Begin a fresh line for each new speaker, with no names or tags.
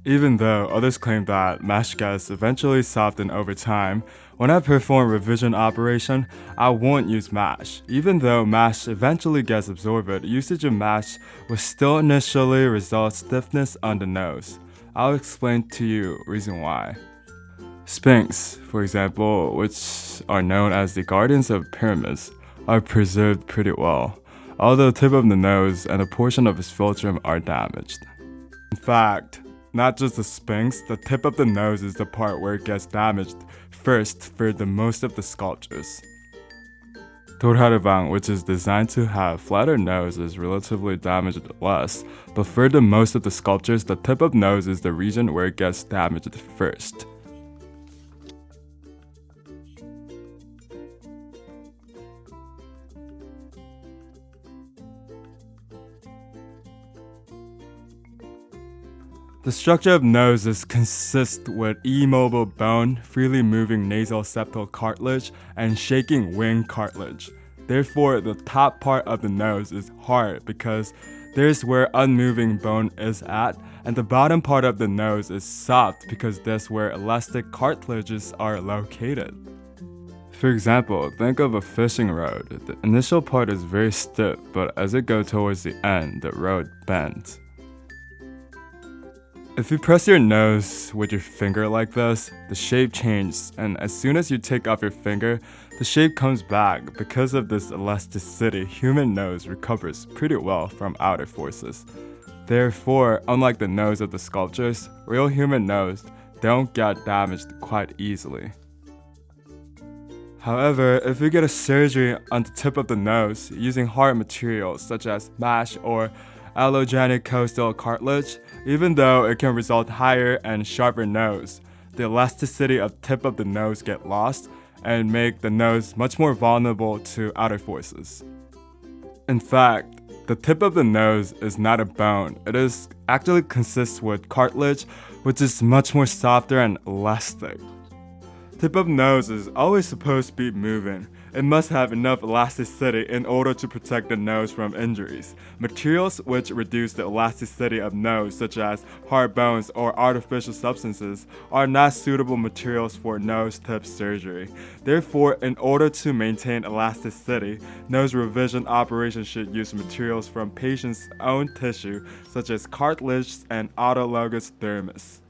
Even though others claim that mesh gets eventually softened over time, when I perform revision operation, I won't use mesh. Even though mesh eventually gets absorbed, usage of mesh will still initially result stiffness on the nose. I'll explain to you reason why. Sphinx, for example, which are known as the guardians of pyramids, are preserved pretty well, although the tip of the nose and a portion of its philtrum are damaged. In fact, not just the sphinx, the tip of the nose is the part where it gets damaged first for the most of the sculptures. Torrerebang, which is designed to have flatter nose, is relatively damaged less, but for the most of the sculptures, the tip of nose is the region where it gets damaged first. The structure of noses consists with immobile bone, freely moving nasal septal cartilage, and shaking wing cartilage. Therefore, the top part of the nose is hard because there's where unmoving bone is at, and the bottom part of the nose is soft because that's where elastic cartilages are located. For example, think of a fishing rod. The initial part is very stiff, but as it goes towards the end, the rod bends. If you press your nose with your finger like this, the shape changes, and as soon as you take off your finger, the shape comes back. Because of this elasticity, human nose recovers pretty well from outer forces. Therefore, unlike the nose of the sculptures, real human nose don't get damaged quite easily. However, if you get a surgery on the tip of the nose using hard materials such as mesh or allogenic coastal cartilage, even though it can result higher and sharper nose, the elasticity of tip of the nose get lost and make the nose much more vulnerable to outer forces. In fact, the tip of the nose is not a bone. It is actually consists with cartilage, which is much more softer and elastic. Tip of nose is always supposed to be moving. It must have enough elasticity in order to protect the nose from injuries. Materials which reduce the elasticity of nose, such as hard bones or artificial substances, are not suitable materials for nose tip surgery. Therefore, in order to maintain elasticity, nose revision operation should use materials from patient's own tissue, such as cartilage and autologous dermis.